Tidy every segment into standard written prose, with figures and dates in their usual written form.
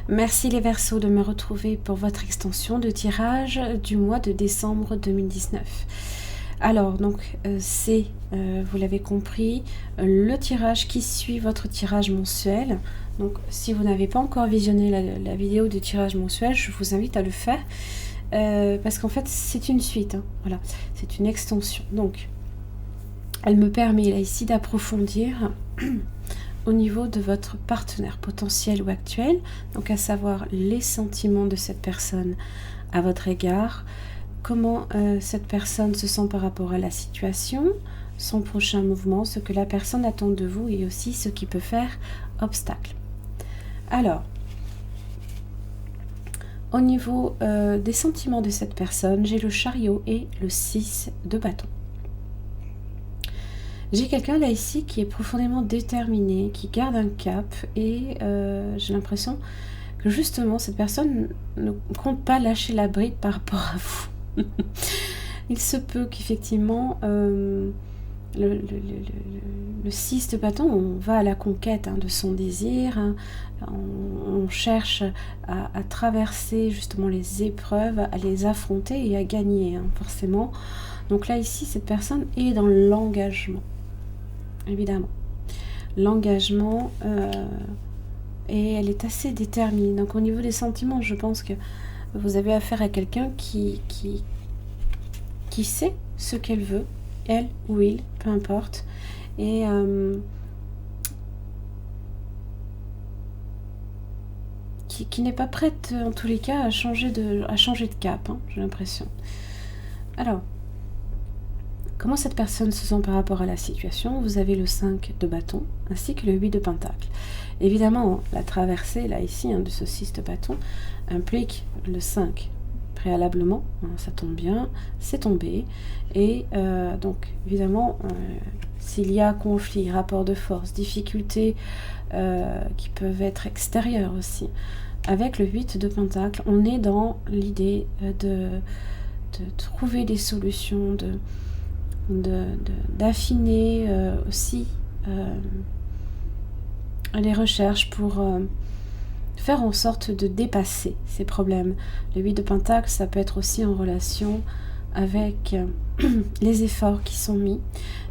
Merci les Verseaux de me retrouver pour votre extension de tirage du mois de décembre 2019. Alors, donc, c'est, vous l'avez compris, le tirage qui suit votre tirage mensuel. Donc, si vous n'avez pas encore visionné la vidéo de tirage mensuel, je vous invite à le faire. Parce qu'en fait, c'est une suite. Hein, voilà, c'est une extension. Donc, elle me permet là ici d'approfondir au niveau de votre partenaire potentiel ou actuel, donc à savoir les sentiments de cette personne à votre égard, comment cette personne se sent par rapport à la situation, son prochain mouvement, ce que la personne attend de vous et aussi ce qui peut faire obstacle. Alors, au niveau des sentiments de cette personne, j'ai le chariot et le 6 de bâton. J'ai quelqu'un là ici qui est profondément déterminé, qui garde un cap et j'ai l'impression que justement cette personne ne compte pas lâcher la bride par rapport à vous. Il se peut qu'effectivement le 6 de bâton, on va à la conquête de son désir, on cherche à traverser justement les épreuves, à les affronter et à gagner forcément. Donc là ici cette personne est dans l'engagement. Évidemment, l'engagement et elle est assez déterminée. Donc au niveau des sentiments, je pense que vous avez affaire à quelqu'un qui sait ce qu'elle veut, elle ou il, peu importe, et qui n'est pas prête en tous les cas à changer de cap, j'ai l'impression. Alors, comment cette personne se sent par rapport à la situation? Vous avez le 5 de bâton ainsi que le 8 de pentacle. Évidemment, la traversée là ici de ce 6 de bâton implique le 5 préalablement. Ça tombe bien, c'est tombé. Et donc évidemment, s'il y a conflit, rapport de force, difficultés qui peuvent être extérieures aussi, avec le 8 de pentacle, on est dans l'idée de trouver des solutions, d'affiner aussi les recherches pour faire en sorte de dépasser ces problèmes. Le 8 de pentacle, ça peut être aussi en relation avec les efforts qui sont mis,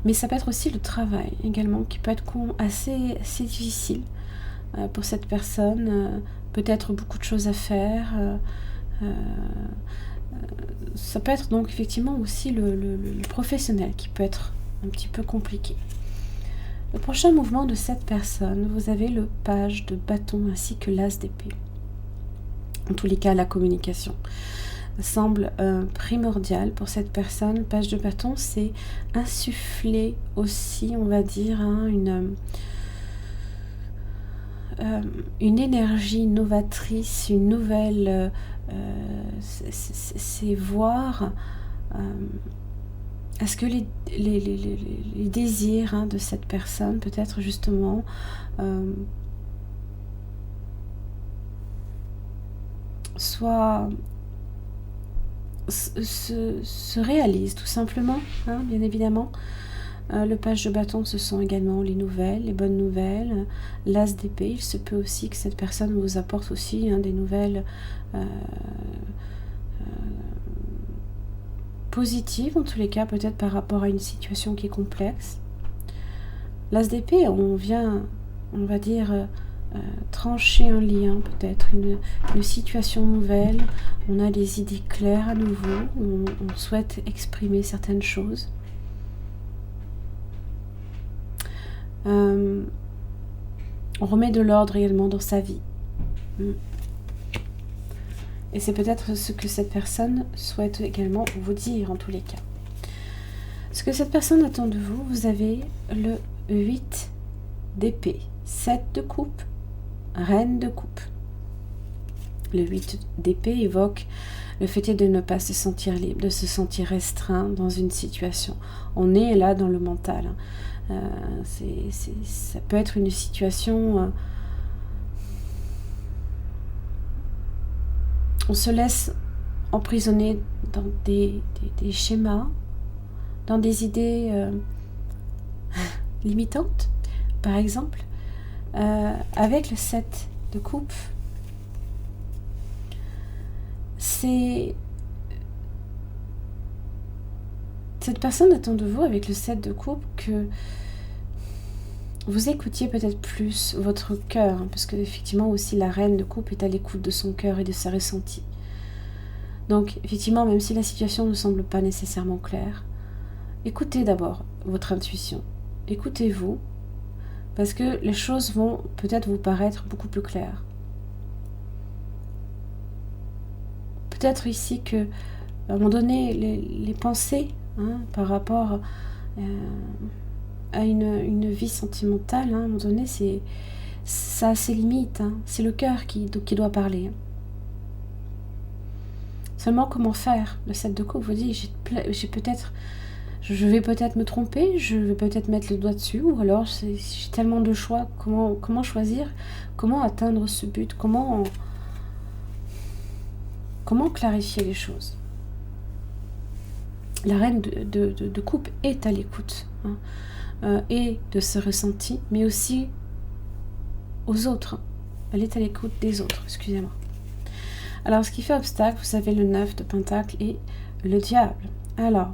mais ça peut être aussi le travail également qui peut être assez difficile pour cette personne, peut-être beaucoup de choses à faire. Ça peut être donc effectivement aussi le professionnel qui peut être un petit peu compliqué. Le prochain mouvement de cette personne, vous avez le page de bâton ainsi que l'as d'épée. En tous les cas, la communication semble primordiale pour cette personne. Page de bâton, c'est insuffler aussi, on va dire, une énergie novatrice, une nouvelle... c'est voir est-ce que les désirs de cette personne peut-être justement soit se réalisent tout simplement, bien évidemment. Le page de bâton, ce sont également les nouvelles, les bonnes nouvelles. L'as d'épée, il se peut aussi que cette personne vous apporte aussi des nouvelles positives, en tous les cas, peut-être par rapport à une situation qui est complexe. L'as d'épée, on vient, on va dire, trancher un lien, peut-être, une situation nouvelle. On a des idées claires à nouveau, on souhaite exprimer certaines choses. On remet de l'ordre également dans sa vie. Et c'est peut-être ce que cette personne souhaite également vous dire en tous les cas. Ce que cette personne attend de vous, vous avez le 8 d'épée, 7 de coupe, reine de coupe. Le 8 d'épée évoque le fait de ne pas se sentir libre, de se sentir restreint dans une situation. On est là dans le mental. Ça peut être une situation... on se laisse emprisonner dans des schémas, dans des idées limitantes, par exemple. Avec le 7 de coupe, c'est... Cette personne attend de vous, avec le 7 de coupe, que vous écoutiez peut-être plus votre cœur, hein, parce que effectivement aussi la reine de coupe est à l'écoute de son cœur et de ses ressentis. Donc effectivement, même si la situation ne semble pas nécessairement claire, écoutez d'abord votre intuition. Écoutez-vous, parce que les choses vont peut-être vous paraître beaucoup plus claires. Peut-être ici que, à un moment donné, les pensées, hein, par rapport à une vie sentimentale, hein, à un moment donné, ça a ses limites. Hein. C'est le cœur qui doit parler. Seulement, comment faire? Le 7 de coupe vous dit, je vais peut-être me tromper, je vais peut-être mettre le doigt dessus, ou alors j'ai tellement de choix, comment choisir, comment atteindre ce but, comment clarifier les choses. La reine de coupe est à l'écoute, hein, et de ce ressenti, mais aussi aux autres. Elle est à l'écoute des autres, excusez-moi. Alors, ce qui fait obstacle, vous savez, le 9 de Pentacle et le diable. Alors,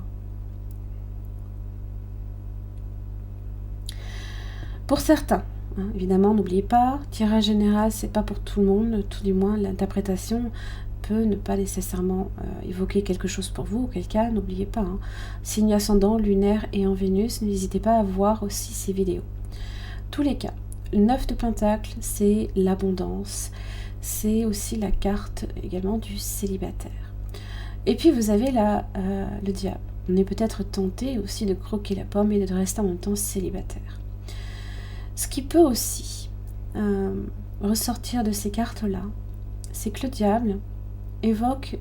pour certains, hein, évidemment, n'oubliez pas, tirage général, c'est pas pour tout le monde, tout du moins, l'interprétation peut ne pas nécessairement évoquer quelque chose pour vous, auquel cas, n'oubliez pas, hein, signe ascendant, lunaire et en Vénus, n'hésitez pas à voir aussi ces vidéos. Tous les cas, le 9 de Pentacle, c'est l'abondance, c'est aussi la carte également du célibataire. Et puis vous avez le diable. On est peut-être tenté aussi de croquer la pomme et de rester en même temps célibataire. Ce qui peut aussi ressortir de ces cartes-là, c'est que le diable évoque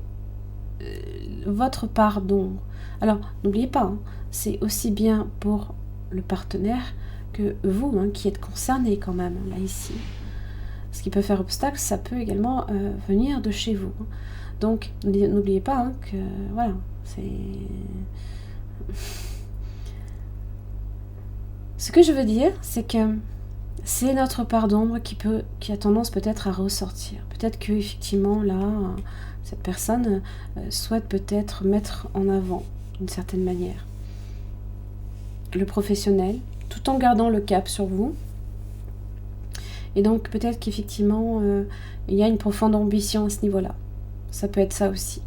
votre part d'ombre. Alors, n'oubliez pas, hein, c'est aussi bien pour le partenaire que vous, hein, qui êtes concerné quand même, là, ici. Ce qui peut faire obstacle, ça peut également venir de chez vous. Donc, n'oubliez pas, hein, que, voilà, c'est... Ce que je veux dire, c'est que c'est notre part d'ombre qui a tendance peut-être à ressortir. Peut-être que effectivement là, cette personne souhaite peut-être mettre en avant, d'une certaine manière, le professionnel, tout en gardant le cap sur vous. Et donc peut-être qu'effectivement, il y a une profonde ambition à ce niveau-là. Ça peut être ça aussi.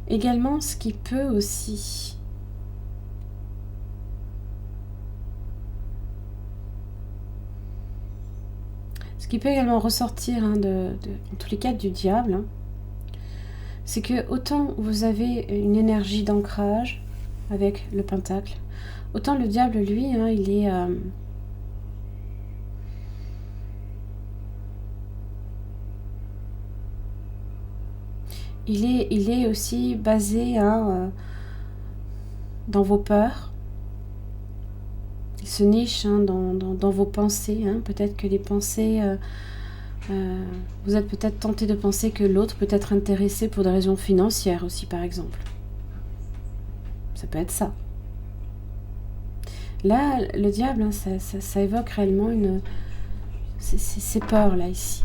Également, ce qui peut aussi également ressortir, hein, en tous les cas du diable, hein, c'est que autant vous avez une énergie d'ancrage avec le pentacle, autant le diable, lui, hein, il est... il est aussi basé, hein, dans vos peurs. Il se niche, hein, dans vos pensées. Hein. Peut-être que les pensées... vous êtes peut-être tenté de penser que l'autre peut être intéressé pour des raisons financières aussi, par exemple. Ça peut être ça. Là, le diable, hein, ça évoque réellement ces peurs, là, ici.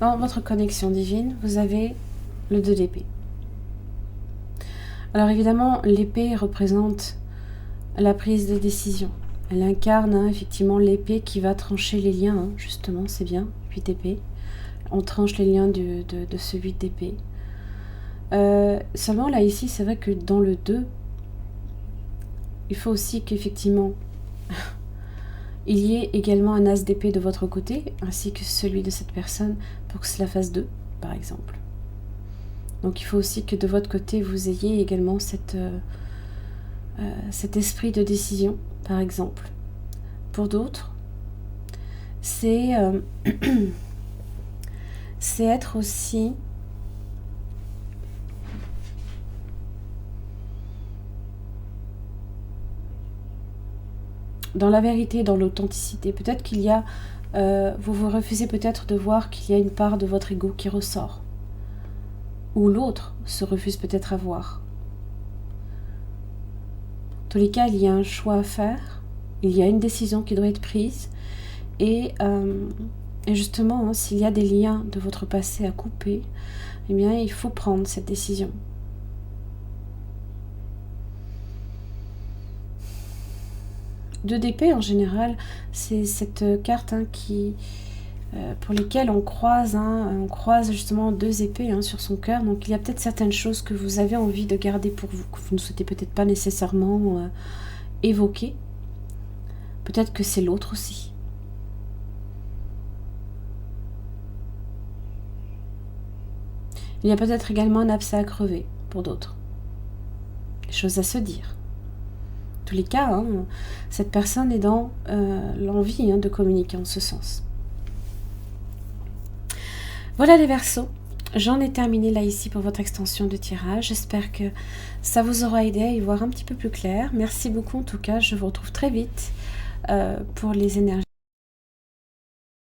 Dans votre connexion divine, vous avez le 2 d'épée. Alors évidemment, l'épée représente la prise de décision. Elle incarne, hein, effectivement l'épée qui va trancher les liens, hein, justement, c'est bien, 8 d'épée. On tranche les liens de ce 8 d'épée. Seulement, là, ici, c'est vrai que dans le 2, il faut aussi qu'effectivement, il y ait également un as d'épée de votre côté, ainsi que celui de cette personne, pour que cela fasse 2, par exemple. Donc il faut aussi que de votre côté, vous ayez également cet esprit de décision, par exemple. Pour d'autres, c'est être aussi... dans la vérité, dans l'authenticité. Peut-être qu'il y a, vous vous refusez peut-être de voir qu'il y a une part de votre ego qui ressort. Ou l'autre se refuse peut-être à voir. En tous les cas, il y a un choix à faire, il y a une décision qui doit être prise, et justement, hein, s'il y a des liens de votre passé à couper, eh bien, il faut prendre cette décision. Deux d'épée, en général, c'est cette carte hein, pour lesquelles on croise justement deux épées hein, sur son cœur. Donc il y a peut-être certaines choses que vous avez envie de garder pour vous, que vous ne souhaitez peut-être pas nécessairement évoquer. Peut-être que c'est l'autre aussi. Il y a peut-être également un abcès à crever pour d'autres. Des choses à se dire. En tous les cas, hein, cette personne est dans l'envie hein, de communiquer en ce sens. Voilà les Verseaux. J'en ai terminé là ici pour votre extension de tirage. J'espère que ça vous aura aidé à y voir un petit peu plus clair. Merci beaucoup en tout cas. Je vous retrouve très vite pour les énergies.